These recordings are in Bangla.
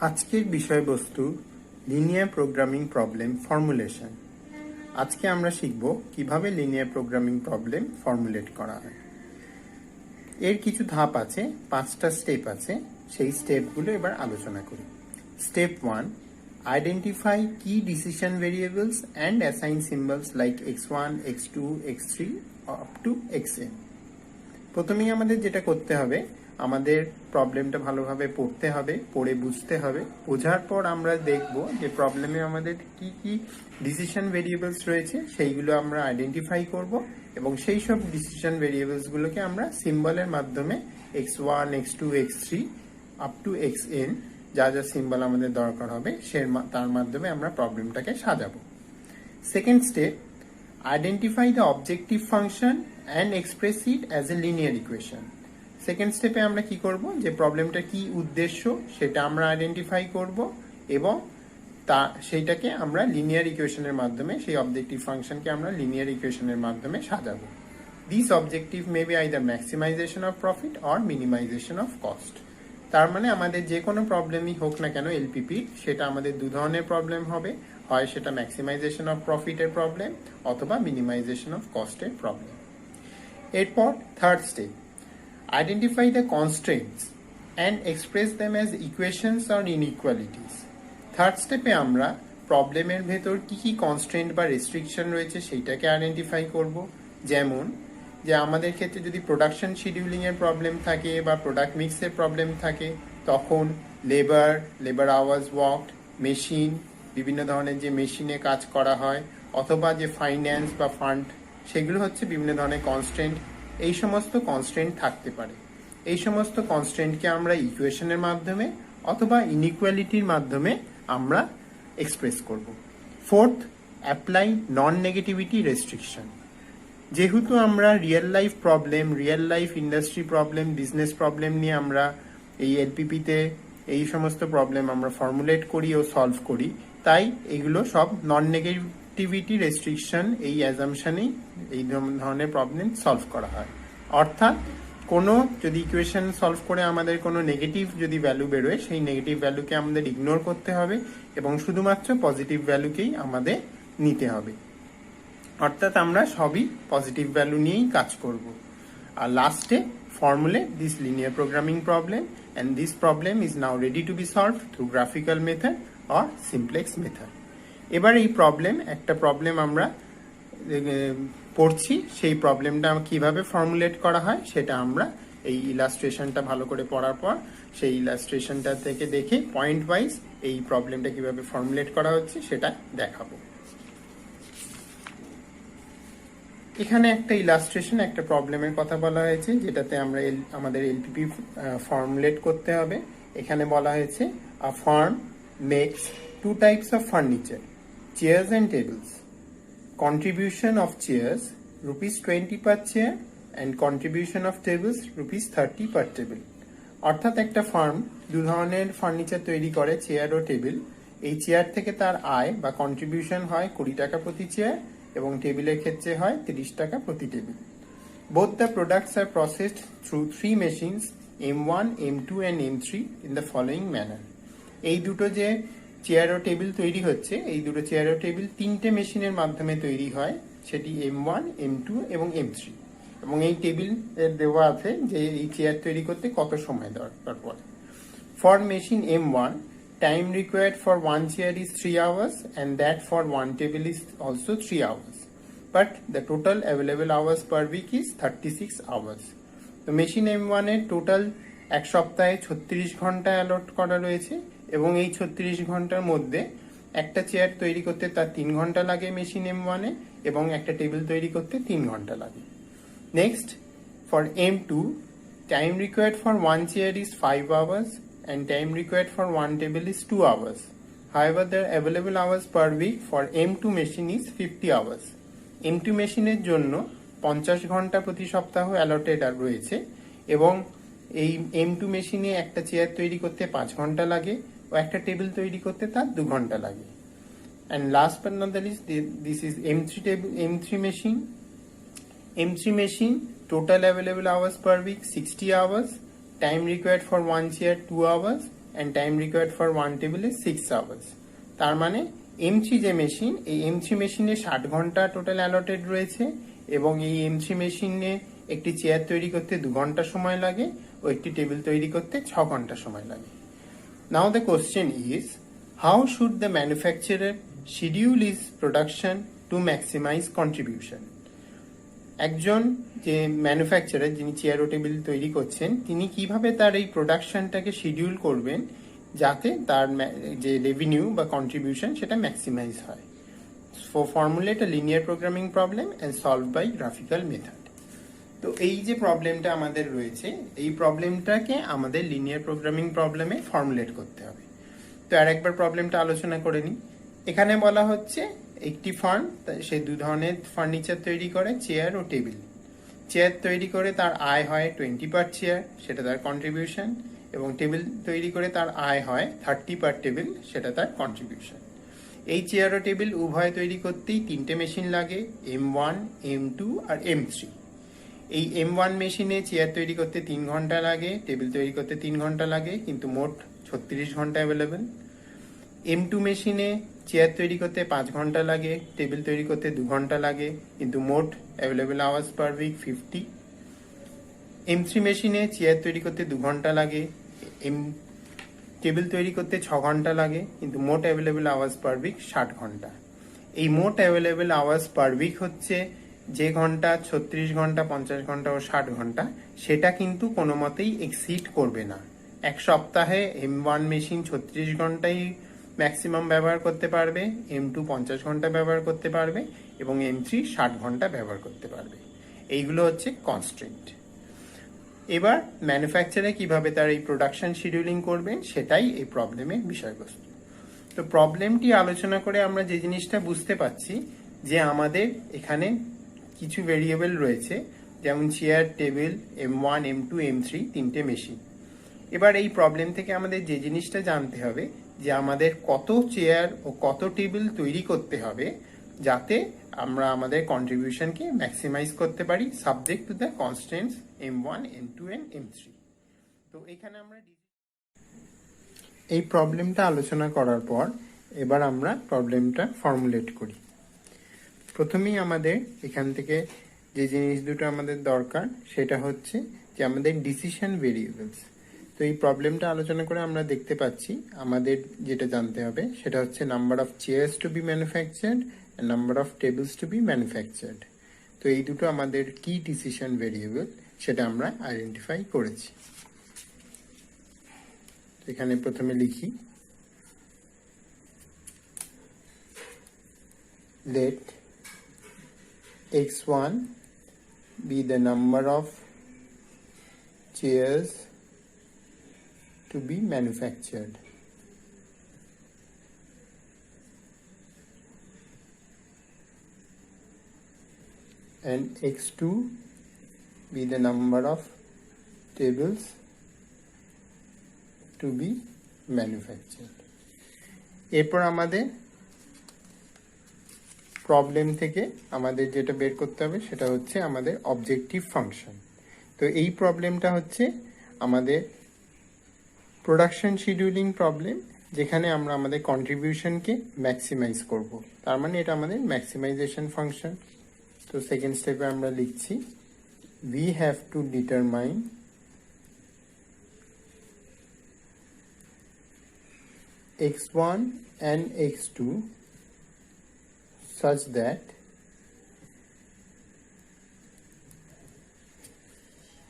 আজকের বিষয়বস্তু লিনিয়ার প্রোগ্রামিং প্রবলেম ফর্মুলেশন। আজকে আমরা শিখব কিভাবে লিনিয়ার প্রোগ্রামিং প্রবলেম ফর্মুলেট করা হয়। এর কিছু ধাপ আছে, 5টা স্টেপ আছে। সেই স্টেপগুলো এবার আলোচনা করি। স্টেপ 1, আইডেন্টিফাই কি decision variables and assign symbols like x1, x2, x3 up to xn। প্রথমেই আমাদের যেটা করতে হবে, আমাদের প্রবলেমটা ভালোভাবে পড়তে হবে, পড়ে বুঝতে হবে। বোঝার পর আমরা দেখব যে প্রবলেমে আমাদের কি কি ডিসিশন ভেরিয়েবলস রয়েছে সেইগুলো আমরা আইডেন্টিফাই করব এবং সেই সব ডিসিশন ভেরিয়েবলসগুলোকে আমরা সিম্বলের মাধ্যমে x1, x2, x3 up to xn যা যা সিম্বল আমাদের দরকার হবে তার মাধ্যমে আমরা প্রবলেমটাকে সাজাবো। Second step, identify the objective function and express it as a linear equation. Second স্টেপে আমরা কি করব, যে প্রবলেমটা কি উদ্দেশ্য সেটা আমরা আইডেন্টিফাই করব এবং সেইটাকে আমরা লিনিয়ার ইকুয়েশনের মাধ্যমে, সেই অবজেক্টিভ ফাংশনকে আমরা লিনিয়ার ইকুয়েশনের মাধ্যমে সাজাবো। This objective may be either maximisation of profit or minimisation of cost. তার মানে আমাদের যে কোনো প্রবলেমই হোক না কেন এলপিপি, সেটা আমাদের দু ধরনের প্রবলেম হবে, হয় সেটা ম্যাক্সিমাইজেশন অফ প্রফিটের প্রবলেম অথবা মিনিমাইজেশন অফ কস্টের প্রবলেম। এরপর third step, identify the constraints and express them as equations or inequalities. Third স্টেপে আমরা প্রবলেমের ভেতর কি কি কনস্ট্রেন্ট বা রেস্ট্রিকশন রয়েছে সেইটাকে আইডেন্টিফাই করব। যেমন যে আমাদের ক্ষেত্রে যদি প্রোডাকশন শিডিউলিং এর প্রবলেম থাকে বা প্রোডাক্ট মিক্সের প্রবলেম থাকে, তখন লেবার আওয়ার্স ওয়ার্কড, মেশিন, বিভিন্ন ধরনের যে মেশিনে কাজ করা হয়, অথবা যে ফাইন্যান্স বা ফান্ড, সেগুলো হচ্ছে বিভিন্ন ধরনের কনস্ট্রেন্ট। এই সমস্ত কনস্ট্রেন্ট থাকতে পারে। এই সমস্ত কনস্ট্রেন্টকে আমরা ইকুয়েশনের মাধ্যমে অথবা ইনইকুয়ালিটির মাধ্যমে আমরা এক্সপ্রেস করব। ফোর্থ, অ্যাপ্লাই নন নেগেটিভিটি রেস্ট্রিকশন। যেহেতু আমরা real life problem, real life industry problem, business problem নিয়ে আমরা এই এলপিপিতে এই সমস্ত প্রবলেম আমরা ফর্মুলেট করি ও সলভ করি, তাই এগুলো সব নন নেগেটিভিটি রেস্ট্রিকশন এই অ্যাজাম্পশনেই এই ধরনের প্রবলেম সলভ করা হয়। অর্থাৎ কোনো যদি ইকুয়েশন সলভ করে আমাদের কোনো নেগেটিভ যদি ভ্যালু বেরোয়, সেই নেগেটিভ ভ্যালুকে আমাদের ইগনোর করতে হবে এবং শুধুমাত্র পজিটিভ ভ্যালুকেই আমাদের নিতে হবে। অর্থাৎ আমরা সবই পজিটিভ ভ্যালু নিয়েই কাজ করব। আর লাস্টে formulate this linear programming problem, and this problem is now ready to be solved through graphical method or simplex method. এবার এই একটা প্রবলেম আমরা পড়ছি, সেই প্রবলেমটা কিভাবে ফর্মুলেট করা হয় সেটা আমরা এই ইলাস্ট্রেশনটা ভালো করে পড়ার পর সেই ইলাস্ট্রেশনটা থেকে দেখে পয়েন্ট ওয়াইজ এই প্রবলেমটা কিভাবে ফর্মুলেট করা হচ্ছে সেটা দেখাবো। এখানে একটা ইলাস্ট্রেশন, একটা প্রবলেমের কথা বলা হয়েছে, যেটাতে আমরা আমাদের এলপিপি ফর্মুলেট করতে হবে। এখানে বলা হয়েছে আ farm makes 2 types of furniture, chairs and tables. Contribution of chairs ₹20 per chair and contribution of tables ₹30 per table. অর্থাৎ একটা ফার্ম দু ধরনের ফার্নিচার তৈরি করে, চেয়ার ও টেবিল। এই চেয়ার থেকে তার আয় বা কন্ট্রিবিউশন হয় 20 টাকা প্রতি চেয়ার এবং টেবিলের ক্ষেত্রে হয় 30 টাকা প্রতি table. Both the products are processed through 3 machines, M1, M2 and M3 in the following manner. এই দুটো যে চেয়ার ও টেবিল তৈরি হচ্ছে, এই দুটো চেয়ার ও টেবিল 3টে মেশিনের মাধ্যমে তৈরি হয়, সেটি M1, M2 এবং M3। এবং এই টেবিল দেওয়া আছে যে এই চেয়ার তৈরি করতে কত সময় দরকার পড়ে। For machine M1, time required for one chair is 3 hours and that for one table is also 3 hours. But the total available hours per week is 36 hours. তো মেশিন M1 এর টোটাল এক সপ্তাহে 36 ঘন্টা অ্যালট করা রয়েছে এবং এই 36 ঘন্টার মধ্যে একটা চেয়ার তৈরি করতে তার 3 ঘন্টা লাগে মেশিন M1 এ এবং একটা টেবিল তৈরি করতে 3 ঘন্টা লাগে। Next, for M2, time required for one chair is 5 hours and time required for one table is 2 hours. However, the available hours per week for M2 machine is 50 hours. M2 মেশিনের জন্য 50 ঘন্টা প্রতি সপ্তাহ অ্যালটেড রয়েছে এবং এই M2 মেশিনে একটা চেয়ার তৈরি করতে 5 ঘন্টা লাগে ও একটা টেবিল তৈরি করতে তার 2 ঘন্টা লাগে। And last but not the least, this is M3 machine. M3 machine, total available hours per week 60 hours, time required for one chair 2 hours and time required for one table is 6 hours. তার মানে M3 যে মেশিন, এই M3 মেশিনে 60 ঘন্টা টোটাল অ্যালটেড রয়েছে এবং এই M3 মেশিনে একটি চেয়ার তৈরি করতে 2 ঘন্টা সময় লাগে ও একটি টেবিল তৈরি করতে 6 ঘন্টা সময় লাগে। Now the question is, how should the manufacturer schedule his production to maximize contribution? একজন যে ম্যানুফ্যাকচারার, যিনি চেয়ার ও টেবিল তৈরি করছেন, তিনি কিভাবে তার এই প্রোডাকশনটাকে শিডিউল করবেন যাতে তার যে রেভিনিউ বা কন্ট্রিবিউশন সেটা ম্যাক্সিমাইজ হয়। Formulate a linear programming problem and solve by graphical method. তো এই যে প্রবলেমটা আমাদের রয়েছে, এই প্রবলেমটাকে আমাদের লিনিয়ার প্রোগ্রামিং প্রবলেমে ফর্মুলেট করতে হবে। তো আর একবার প্রবলেমটা আলোচনা করে নিই। এখানে বলা হচ্ছে একটি ফার্ম সে 2 ধরনের ফার্নিচার তৈরি করে, চেয়ার ও টেবিল। চেয়ার তৈরি করে তার আয় হয় 20 পার চেয়ার, সেটা তার কন্ট্রিবিউশন, এবং টেবিল তৈরি করে তার আয় হয় 30 পার টেবিল, সেটা তার কন্ট্রিবিউশন। এই চেয়ার ও টেবিল উভয় তৈরি করতেই 3টে মেশিন লাগে, M1, M2 আর M3। এই M1 মেশিনে চেয়ার তৈরি করতে 3 ঘন্টা লাগে, টেবিল তৈরি করতে 3 ঘন্টা লাগে, কিন্তু মোট 36 ঘন্টা অ্যাভেলেবেল। M2 মেশিনে চেয়ার তৈরি করতে 5 ঘন্টা লাগে, টেবিল তৈরি করতে 2 ঘন্টা লাগে, কিন্তু মোট available hours per week 50। M3 মেশিনে চেয়ার তৈরি করতে 2 ঘন্টা লাগে, টেবিল তৈরি করতে 6 ঘন্টা লাগে, কিন্তু মোট অ্যাভেলেবেল আওয়ার্স পার উইক 60 ঘন্টা। এই মোট অ্যাভেলেবেল আওয়ার্স পার উইক হচ্ছে যে ঘন্টা 36 ঘন্টা, 50 ঘন্টা ও 60 ঘন্টা, সেটা কিন্তু কোনো মতেই এক্সিড করবে না। এক সপ্তাহে M1 মেশিন 36 ঘন্টাই ম্যাক্সিমাম ব্যবহার করতে পারবে, M2 50 ঘন্টা ব্যবহার করতে পারবে এবং M3 60 ঘন্টা ব্যবহার করতে পারবে। এইগুলো হচ্ছে কনস্ট্রেন্ট। এবার ম্যানুফ্যাকচারার কিভাবে তার এই প্রোডাকশন শিডিউলিং করবেন সেটাই এই প্রবলেমের বিষয়বস্তু। তো প্রবলেমটি আলোচনা করে আমরা যে জিনিসটা বুঝতে পারছি যে আমাদের এখানে কিছু ভেরিয়েবল রয়েছে, যেমন chair, table, M1, M2, M3 3টে মেশিন। এবার এই প্রবলেম থেকে আমাদের যে জিনিসটা জানতে হবে যে আমাদের কত চেয়ার ও কত টেবিল তৈরি করতে হবে যাতে আমরা আমাদের কন্ট্রিবিউশনকে ম্যাক্সিমাইজ করতে পারি, subject to the constants M1, M2 and M3। তো এখানে আমরা এই প্রবলেমটা আলোচনা করার পর এবার আমরা প্রবলেমটা ফর্মুলেট করি। প্রথমেই আমাদের এখান থেকে যে জিনিস দুটো আমাদের দরকার সেটা হচ্ছে যে আমাদের ডিসিশন ভেরিয়েবলস। তো এই প্রবলেমটা আলোচনা করে আমরা দেখতে পাচ্ছি আমাদের যেটা জানতে হবে সেটা হচ্ছে number of chairs to be manufactured and number of tables to be manufactured. তো এই দুটো আমাদের কি ডিসিশন ভেরিয়েবল সেটা আমরা আইডেন্টিফাই করেছি। এখানে প্রথমে লিখি, let x1 be the number of chairs to be manufactured and x2 be the number of tables to be manufactured. এরপর আমাদের প্রবলেম থেকে আমাদের যেটা বের করতে হবে সেটা হচ্ছে আমাদের অবজেক্টিভ ফাংশন। তো এই প্রবলেমটা হচ্ছে আমাদের প্রোডাকশন শিডিউলিং প্রবলেম, যেখানে আমরা আমাদের কন্ট্রিবিউশনকে ম্যাক্সিমাইজ করব। তার মানে এটা আমাদের ম্যাক্সিমাইজেশন ফাংশন। তো সেকেন্ড স্টেপে আমরা লিখছি, we have to determine x1 and x2 such that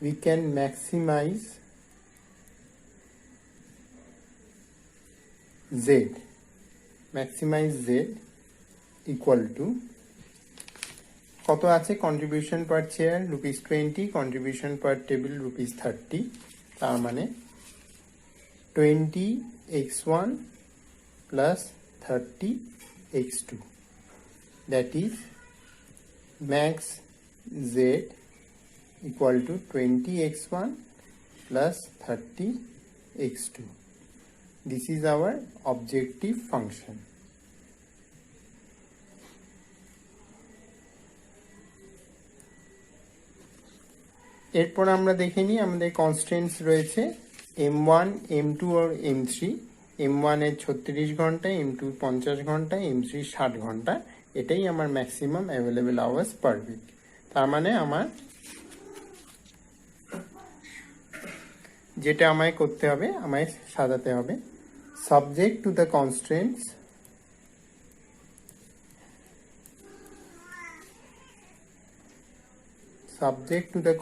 we can maximize z equal to কত আছে, কন্ট্রিবিউশন পার চেয়ার ₹20, কন্ট্রিবিউশন পার টেবিল ₹30, তার মানে 20x1 plus 30x2, that is max z equal to 20x1 plus 30x2. This is our objective function. এরপর আমরা দেখে নিই আমাদের কনস্ট্রেন্টস রয়েছে M1, M2 और M3, M1 এর 36 ঘন্টা, M2 50 ঘন্টা, M3 60 ঘন্টা, এটাই আমার maximum available hours per week. তার মানে আমার যেটা আমায় করতে হবে, আমায় সাজাতে হবে সাবজেক্ট টু দ্য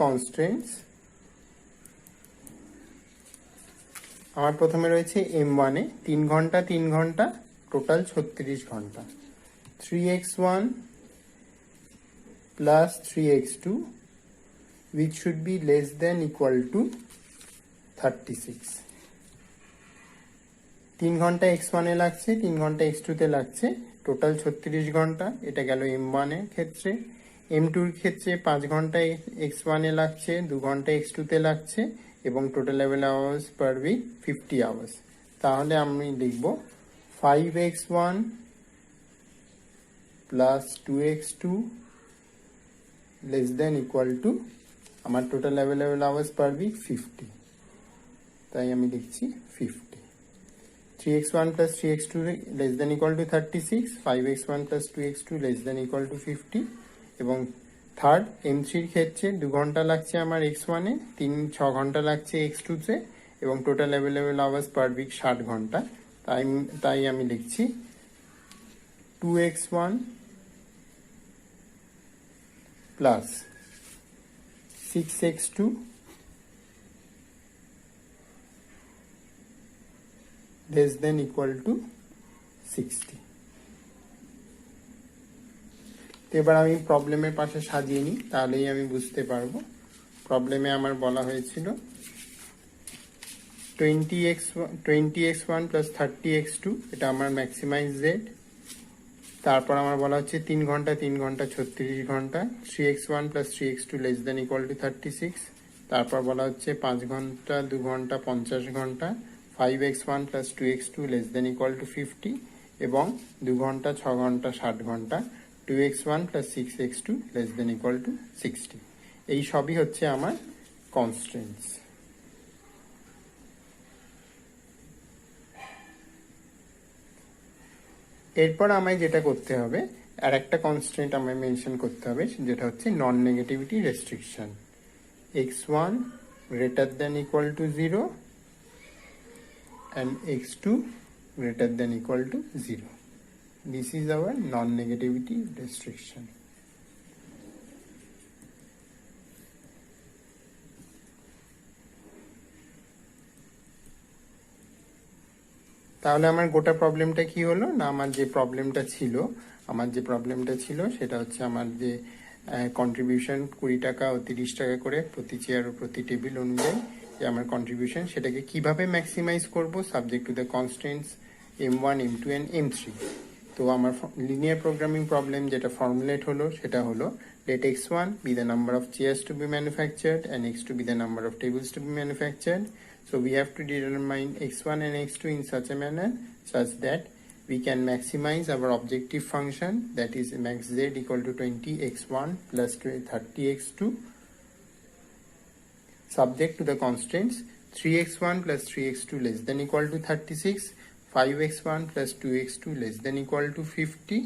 কনস্ট্রেন্টস আমার প্রথমে রয়েছে M1 এ 3 ঘন্টা 3 ঘন্টা, টোটাল 36 ঘন্টা। 3x1 plus 3x2 which should be less than equal to 36। 3 ঘন্টা x1 এ লাগছে, 3 ঘন্টা x2 তে লাগছে, টোটাল 36 ঘন্টা। এটা গেল M1 এর ক্ষেত্রে। M2 এর ক্ষেত্রে 5 ঘন্টা x1 এ লাগছে, 2 ঘন্টা x2 তে লাগছে, এবং total available hours per week 50 hours. তাহলে আমি লিখব 5x1 plus 2x2 less than equal to আমার total available hours per week 50, তাই আমি লিখছি 50। 3x1 plus 3x2 less than equal to 36, 5x1 plus 2x2 less than equal to 50, এবং থার্ড M3 এর ক্ষেত্রে 2 ঘন্টা লাগছে আমার x1 এ, 6 ঘন্টা লাগছে x2 তে, এবং total available hours per week 60 ঘন্টা। তাই আমি লিখছি 2x1 plus 6x2 less than equal to 60। এবার আমি প্রবলেমের পাশে সাজিয়ে নিই, তাহলেই আমি বুঝতে পারবো। প্রবলেমে আমার বলা হয়েছিল 20x1 plus 30x2, এটা আমার ম্যাক্সিমাইজ জেড। তারপর আমার বলা হচ্ছে 3 ঘন্টা 3 ঘন্টা 36 ঘন্টা, 3x1 plus 3x2 less than equal to 36। তারপর বলা হচ্ছে 5 ঘন্টা 2 ঘন্টা 50 ঘন্টা, 5x1 plus 2x2 less than equal to 50, এবং 2 ঘন্টা 6 ঘন্টা 60 ঘন্টা, 2x1 plus 6x2 less than equal to 60। এই সবই হচ্ছে আমার কনস্ট্রেন্টস। এরপর আমায় যেটা করতে হবে, আর একটা কনস্ট্রেন্ট আমায় মেনশন করতে হবে, যেটা হচ্ছে non negativity restriction. x1 greater than equal to 0 and x2 greater than equal to 0. This is our non-negativity restriction. তাহলে আমার গোটা প্রবলেমটা কি হলো না, আমার যে প্রবলেমটা ছিল সেটা হচ্ছে আমার যে কন্ট্রিবিউশন 20 টাকা ও 30 টাকা করে প্রতি চেয়ার ও প্রতি টেবিল অনুযায়ী যে আমার কন্ট্রিবিউশন, সেটাকে কিভাবে ম্যাক্সিমাইজ করব subject to the constraints M1, M2 and M3। তো আমার লিনিয়ার প্রোগ্রামিং প্রবলেম যেটা ফর্মুলেট হলো সেটা হলো let x1 be the number of chairs to be manufactured and x2 be the number of tables to be manufactured. So we have to determine x1 and x2 in such a manner such that we can maximize our objective function, that is max z equal to 20x1 plus 30x2, subject to the constraints 3x1 plus 3x2 less than equal to 36, 5x1 plus 2x2 less than equal to 50,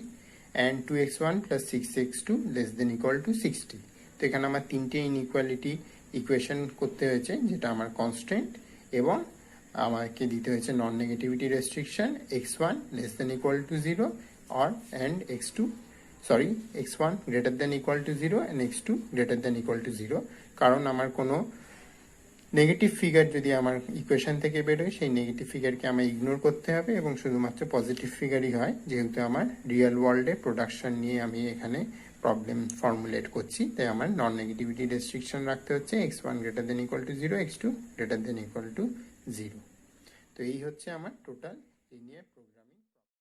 and 2x1 plus 6x2 less than equal to 60। তো এখানে আমার তিনটে ইনইকুয়ালিটি ইকুয়েশন করতে হয়েছে, যেটা আমার কনস্ট্রেন্ট, এবং আমাকে দিতে হয়েছে non negativity restriction x1 less than equal to 0 and x1 greater than equal to 0 and x2 greater than equal to 0। কারণ আমার কোনো নেগেটিভ ফিগার যদি আমার ইকুয়েশন থেকে বেরোয়, সেই নেগেটিভ ফিগারকে আমার ইগনোর করতে হবে এবং শুধুমাত্র পজিটিভ ফিগারই হয়, যেহেতু আমার রিয়েল ওয়ার্ল্ডে প্রোডাকশন নিয়ে আমি এখানে প্রবলেম ফর্মুলেট করছি। তাই আমার নন নেগেটিভিটি রেস্ট্রিকশন রাখতে হচ্ছে x1 greater than equal to 0, x2 greater than equal to 0। তো এই হচ্ছে আমার টোটাল লিনিয়ার